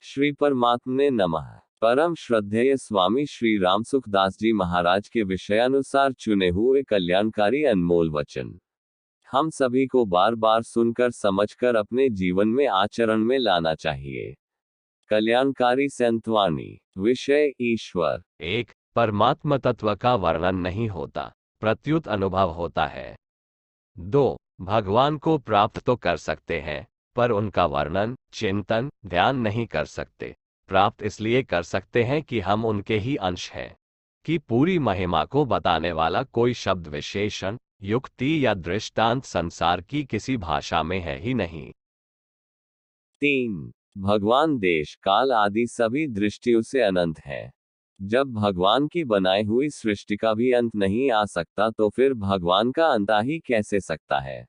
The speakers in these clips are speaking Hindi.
श्री परमात्मने नमः। परम श्रद्धेय स्वामी श्री राम सुखदास जी महाराज के विषयानुसार चुने हुए कल्याणकारी अनमोल वचन हम सभी को बार बार सुनकर समझकर अपने जीवन में आचरण में लाना चाहिए। कल्याणकारी संतवाणी। विषय ईश्वर। 1. परमात्म तत्व का वर्णन नहीं होता, प्रत्युत अनुभव होता है। 2. भगवान को प्राप्त तो कर सकते हैं, पर उनका वर्णन, चिंतन, ध्यान नहीं कर सकते। प्राप्त इसलिए कर सकते हैं कि हम उनके ही अंश हैं। कि पूरी महिमा को बताने वाला कोई शब्द विशेषण, युक्ति या दृष्टांत संसार की किसी भाषा में है ही नहीं। 3. भगवान देश काल आदि सभी दृष्टियों से अनंत है। जब भगवान की बनाई हुई सृष्टि का भी अंत नहीं आ सकता तो फिर भगवान का अंत आ ही कैसे सकता है।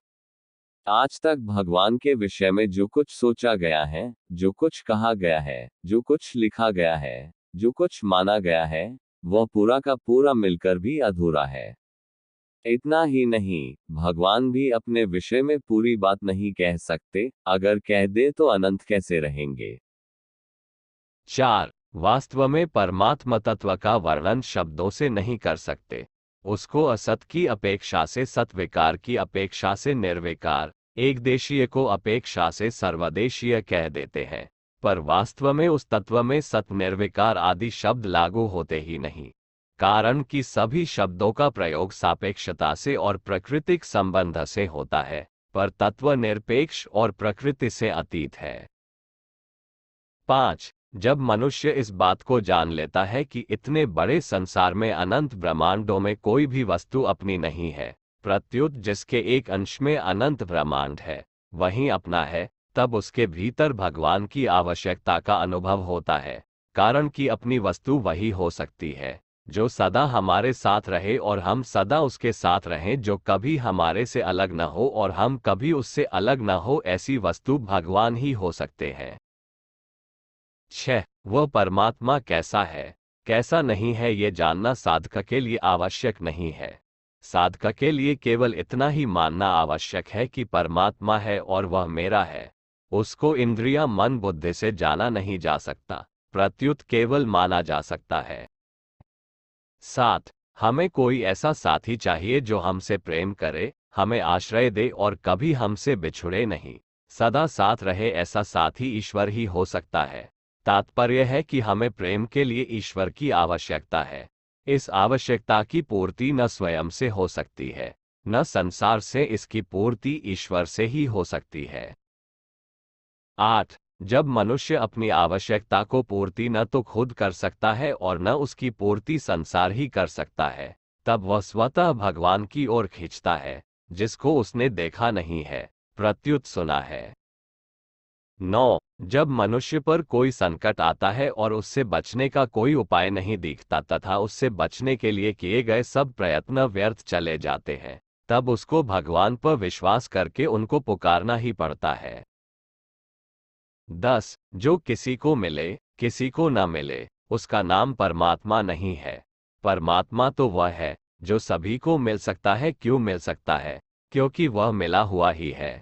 आज तक भगवान के विषय में जो कुछ सोचा गया है, जो कुछ कहा गया है, जो कुछ लिखा गया है, जो कुछ माना गया है, वह पूरा का पूरा मिलकर भी अधूरा है। इतना ही नहीं, भगवान भी अपने विषय में पूरी बात नहीं कह सकते, अगर कह दे तो अनंत कैसे रहेंगे। 4. वास्तव में परमात्म तत्व का वर्णन शब्दों से नहीं कर सकते। उसको असत की अपेक्षा से सत्विकार की अपेक्षा से निर्विकार, एकदेशीय को अपेक्षा से सर्वदेशीय कह देते हैं, पर वास्तव में उस तत्व में सत निर्विकार आदि शब्द लागू होते ही नहीं। कारण कि सभी शब्दों का प्रयोग सापेक्षता से और प्राकृतिक संबंध से होता है, पर तत्व निरपेक्ष और प्रकृति से अतीत है। 5. जब मनुष्य इस बात को जान लेता है कि इतने बड़े संसार में अनंत ब्रह्मांडों में कोई भी वस्तु अपनी नहीं है, प्रत्युत जिसके एक अंश में अनंत ब्रह्मांड है वहीं अपना है, तब उसके भीतर भगवान की आवश्यकता का अनुभव होता है। कारण कि अपनी वस्तु वही हो सकती है जो सदा हमारे साथ रहे और हम सदा उसके साथ रहें, जो कभी हमारे से अलग न हो और हम कभी उससे अलग न हो, ऐसी वस्तु भगवान ही हो सकते हैं। 6. वह परमात्मा कैसा है, कैसा नहीं है, ये जानना साधक के लिए आवश्यक नहीं है। साधक के लिए केवल इतना ही मानना आवश्यक है कि परमात्मा है और वह मेरा है। उसको इंद्रियां मन बुद्धि से जाना नहीं जा सकता, प्रत्युत केवल माना जा सकता है। 7. हमें कोई ऐसा साथी चाहिए जो हमसे प्रेम करे, हमें आश्रय दे और कभी हमसे बिछुड़े नहीं, सदा साथ रहे। ऐसा साथी ईश्वर ही हो सकता है। तात्पर्य है कि हमें प्रेम के लिए ईश्वर की आवश्यकता है। इस आवश्यकता की पूर्ति न स्वयं से हो सकती है, न संसार से, इसकी पूर्ति ईश्वर से ही हो सकती है। 8. जब मनुष्य अपनी आवश्यकता को पूर्ति न तो खुद कर सकता है और न उसकी पूर्ति संसार ही कर सकता है, तब वह स्वतः भगवान की ओर खींचता है, जिसको उसने देखा नहीं है, प्रत्युत सुना है। 9. जब मनुष्य पर कोई संकट आता है और उससे बचने का कोई उपाय नहीं दिखता तथा उससे बचने के लिए किए गए सब प्रयत्न व्यर्थ चले जाते हैं, तब उसको भगवान पर विश्वास करके उनको पुकारना ही पड़ता है। 10. जो किसी को मिले, किसी को न मिले, उसका नाम परमात्मा नहीं है। परमात्मा तो वह है जो सभी को मिल सकता है। क्यों मिल सकता है? क्योंकि वह मिला हुआ ही है।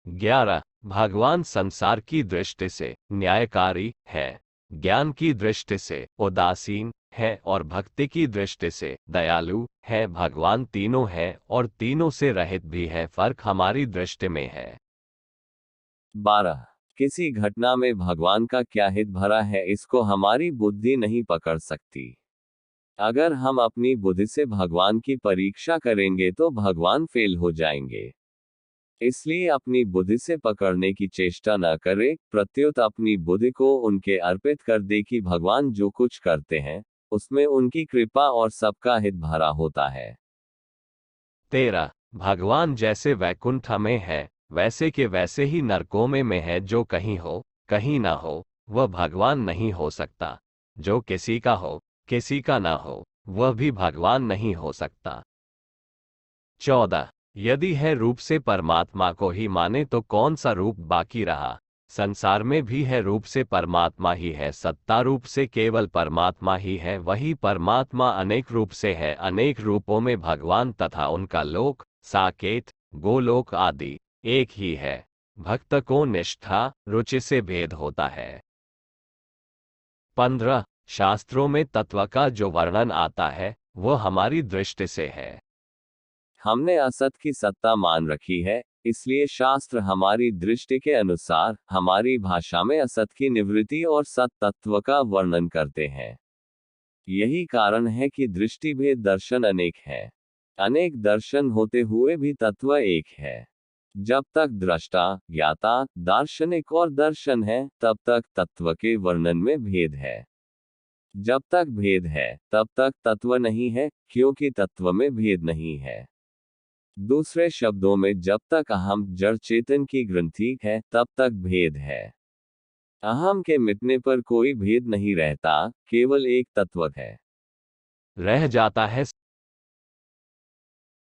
11. भगवान संसार की दृष्टि से न्यायकारी है, ज्ञान की दृष्टि से उदासीन है और भक्ति की दृष्टि से दयालु है। भगवान तीनों है और तीनों से रहित भी है, फर्क हमारी दृष्टि में है। 12. किसी घटना में भगवान का क्या हित भरा है, इसको हमारी बुद्धि नहीं पकड़ सकती। अगर हम अपनी बुद्धि से भगवान की परीक्षा करेंगे तो भगवान फेल हो जाएंगे। इसलिए अपनी बुद्धि से पकड़ने की चेष्टा न करें, प्रत्युत अपनी बुद्धि को उनके अर्पित कर दे कि भगवान जो कुछ करते हैं उसमें उनकी कृपा और सबका हित भरा होता है। 13. भगवान जैसे वैकुंठ में है वैसे के वैसे ही नरकों में है। जो कहीं हो कहीं ना हो, वह भगवान नहीं हो सकता। जो किसी का हो किसी का ना हो, वह भी भगवान नहीं हो सकता। 14. यदि है रूप से परमात्मा को ही माने तो कौन सा रूप बाकी रहा। संसार में भी है रूप से परमात्मा ही है, सत्ता रूप से केवल परमात्मा ही है। वही परमात्मा अनेक रूप से है, अनेक रूपों में भगवान तथा उनका लोक, साकेत, गोलोक आदि एक ही है। भक्त को निष्ठा रुचि से भेद होता है। 15 शास्त्रों में तत्व का जो वर्णन आता है वो हमारी दृष्टि से है। हमने असत की सत्ता मान रखी है, इसलिए शास्त्र हमारी दृष्टि के अनुसार हमारी भाषा में असत की निवृत्ति और सत तत्व का वर्णन करते हैं। यही कारण है कि दृष्टिभेद दर्शन अनेक है। अनेक दर्शन होते हुए भी तत्व एक है। जब तक दृष्टा, ज्ञाता, दार्शनिक और दर्शन है, तब तक तत्व के वर्णन में भेद है। जब तक भेद है, तब तक तत्व नहीं है, क्योंकि तत्व में भेद नहीं है। दूसरे शब्दों में, जब तक अहम जड़ चेतन की ग्रंथि है, तब तक भेद है। अहम के मिटने पर कोई भेद नहीं रहता, केवल एक तत्व है। रह जाता है